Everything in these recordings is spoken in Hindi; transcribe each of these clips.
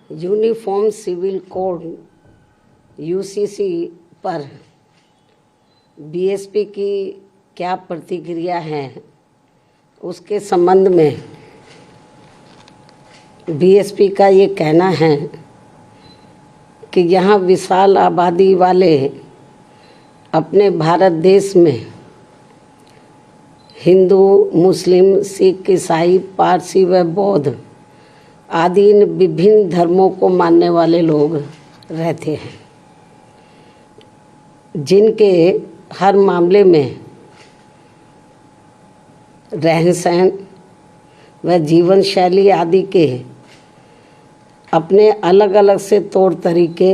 यूनिफॉर्म सिविल कोड यूसीसी पर बीएसपी की क्या प्रतिक्रिया है, उसके संबंध में बीएसपी का ये कहना है कि यहाँ विशाल आबादी वाले अपने भारत देश में हिंदू, मुस्लिम, सिख, ईसाई, पारसी व बौद्ध आदि इन विभिन्न धर्मों को मानने वाले लोग रहते हैं, जिनके हर मामले में रहन सहन व जीवन शैली आदि के अपने अलग अलग से तौर तरीके,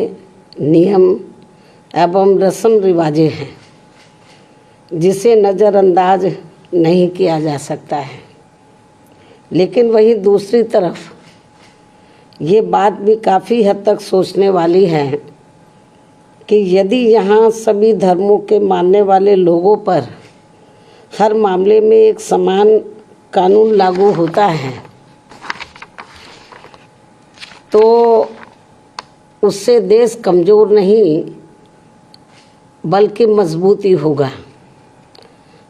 नियम एवं रस्म रिवाजें हैं, जिसे नज़रअंदाज नहीं किया जा सकता है। लेकिन वहीं दूसरी तरफ ये बात भी काफ़ी हद तक सोचने वाली है कि यदि यहाँ सभी धर्मों के मानने वाले लोगों पर हर मामले में एक समान कानून लागू होता है तो उससे देश कमज़ोर नहीं बल्कि मजबूती होगा।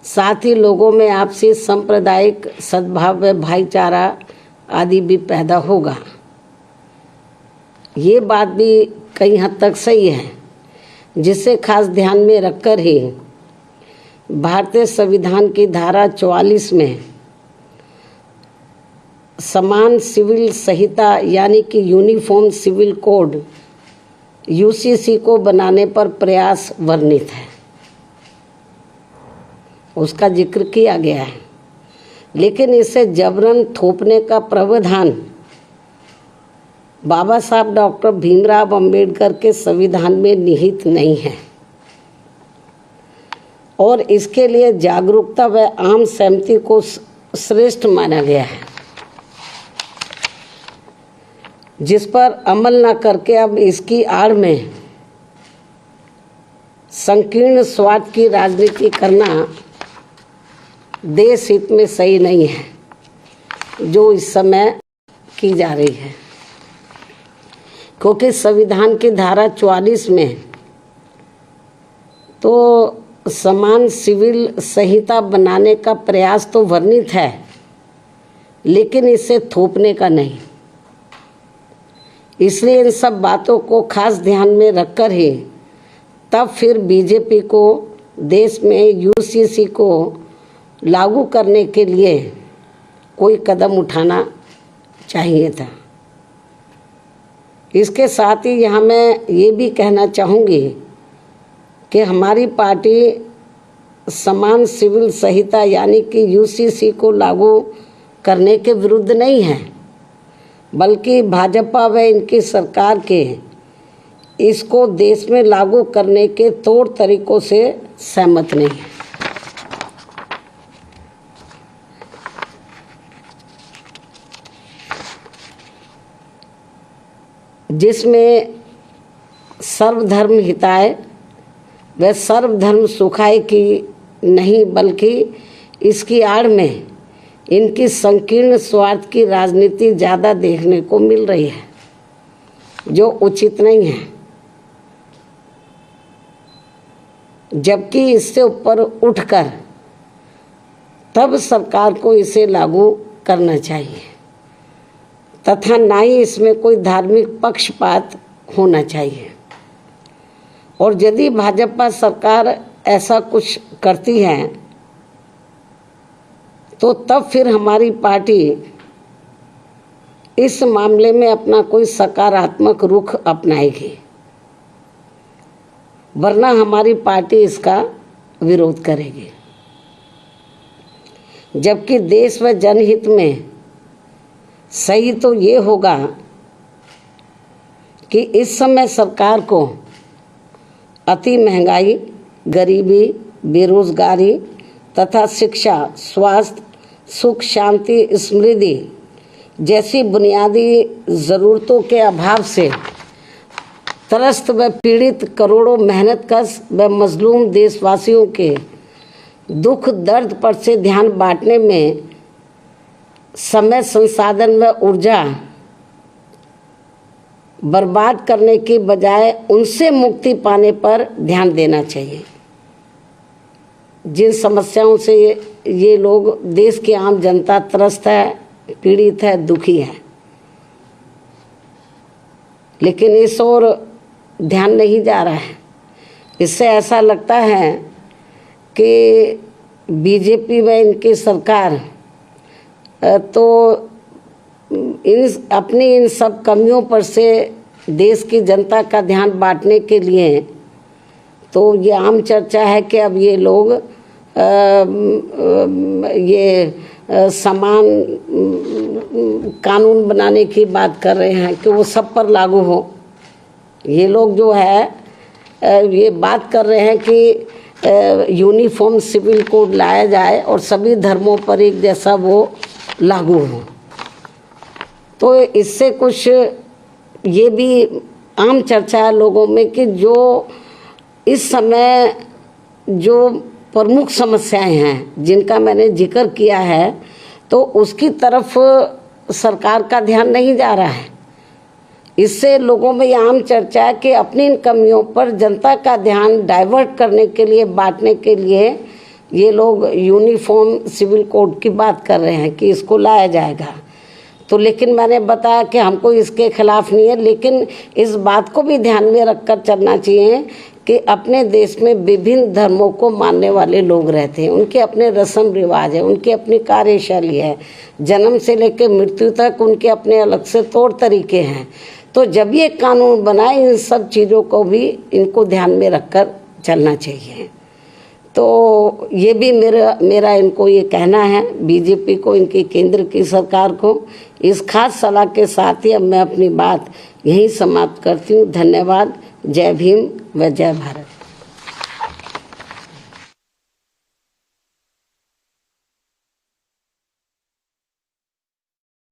साथ ही लोगों में आपसी सांप्रदायिक सद्भाव व भाईचारा आदि भी पैदा होगा। ये बात भी कई हद तक सही है, जिसे खास ध्यान में रखकर ही भारतीय संविधान की धारा 44 में समान सिविल संहिता यानी कि यूनिफॉर्म सिविल कोड यूसीसी को बनाने पर प्रयास वर्णित है, उसका जिक्र किया गया है। लेकिन इसे जबरन थोपने का प्रावधान बाबा साहब डॉक्टर भीमराव अंबेडकर के संविधान में निहित नहीं है और इसके लिए जागरूकता व आम सहमति को श्रेष्ठ माना गया है, जिस पर अमल न करके अब इसकी आड़ में संकीर्ण स्वार्थ की राजनीति करना देश हित में सही नहीं है, जो इस समय की जा रही है। क्योंकि संविधान की धारा 44 में तो समान सिविल संहिता बनाने का प्रयास तो वर्णित है, लेकिन इसे थोपने का नहीं। इसलिए इन सब बातों को खास ध्यान में रखकर ही तब फिर बीजेपी को देश में यूसीसी को लागू करने के लिए कोई कदम उठाना चाहिए था। इसके साथ ही यहाँ मैं ये भी कहना चाहूँगी कि हमारी पार्टी समान सिविल संहिता यानी कि यूसीसी को लागू करने के विरुद्ध नहीं है, बल्कि भाजपा व इनकी सरकार के इसको देश में लागू करने के तौर तरीकों से सहमत नहीं है। जिसमें सर्वधर्म हिताय व सर्वधर्म सुखाय की नहीं, बल्कि इसकी आड़ में इनकी संकीर्ण स्वार्थ की राजनीति ज़्यादा देखने को मिल रही है, जो उचित नहीं है। जबकि इससे ऊपर उठकर तब सरकार को इसे लागू करना चाहिए तथा ना ही इसमें कोई धार्मिक पक्षपात होना चाहिए। और यदि भाजपा सरकार ऐसा कुछ करती है तो तब फिर हमारी पार्टी इस मामले में अपना कोई सकारात्मक रुख अपनाएगी, वरना हमारी पार्टी इसका विरोध करेगी। जबकि देश व जनहित में सही तो ये होगा कि इस समय सरकार को अति महंगाई, गरीबी, बेरोजगारी तथा शिक्षा, स्वास्थ्य, सुख, शांति, समृद्धि जैसी बुनियादी ज़रूरतों के अभाव से त्रस्त व पीड़ित करोड़ों मेहनतकश व मजलूम देशवासियों के दुख दर्द पर से ध्यान बांटने में समय, संसाधन व ऊर्जा बर्बाद करने की बजाय उनसे मुक्ति पाने पर ध्यान देना चाहिए। जिन समस्याओं से ये लोग, देश की आम जनता त्रस्त है, पीड़ित है, दुखी है, लेकिन इस ओर ध्यान नहीं जा रहा है। इससे ऐसा लगता है कि बीजेपी में इनकी सरकार तो अपनी इन सब कमियों पर से देश की जनता का ध्यान बांटने के लिए तो ये आम चर्चा है कि अब ये लोग समान कानून बनाने की बात कर रहे हैं कि वो सब पर लागू हो। ये लोग जो है ये बात कर रहे हैं कि यूनिफॉर्म सिविल कोड लाया जाए और सभी धर्मों पर एक जैसा वो लागू हो। तो इससे कुछ ये भी आम चर्चा है लोगों में कि जो इस समय जो प्रमुख समस्याएं हैं जिनका मैंने जिक्र किया है, तो उसकी तरफ सरकार का ध्यान नहीं जा रहा है। इससे लोगों में ये आम चर्चा है कि अपनी इन कमियों पर जनता का ध्यान डाइवर्ट करने के लिए, बांटने के लिए ये लोग यूनिफॉर्म सिविल कोड की बात कर रहे हैं कि इसको लाया जाएगा। तो लेकिन मैंने बताया कि हमको इसके खिलाफ नहीं है, लेकिन इस बात को भी ध्यान में रखकर चलना चाहिए कि अपने देश में विभिन्न धर्मों को मानने वाले लोग रहते हैं, उनके अपने रस्म रिवाज है, उनकी अपनी कार्यशैली है, जन्म से लेकर मृत्यु तक उनके अपने अलग से तौर तरीके हैं। तो जब ये कानून बनाए, इन सब चीज़ों को भी इनको ध्यान में रखकर चलना चाहिए। तो ये भी मेरा इनको ये कहना है, बीजेपी को, इनकी केंद्र की सरकार को। इस खास सलाह के साथ ही अब मैं अपनी बात यहीं समाप्त करती हूँ। धन्यवाद। जय भीम व जय भारत।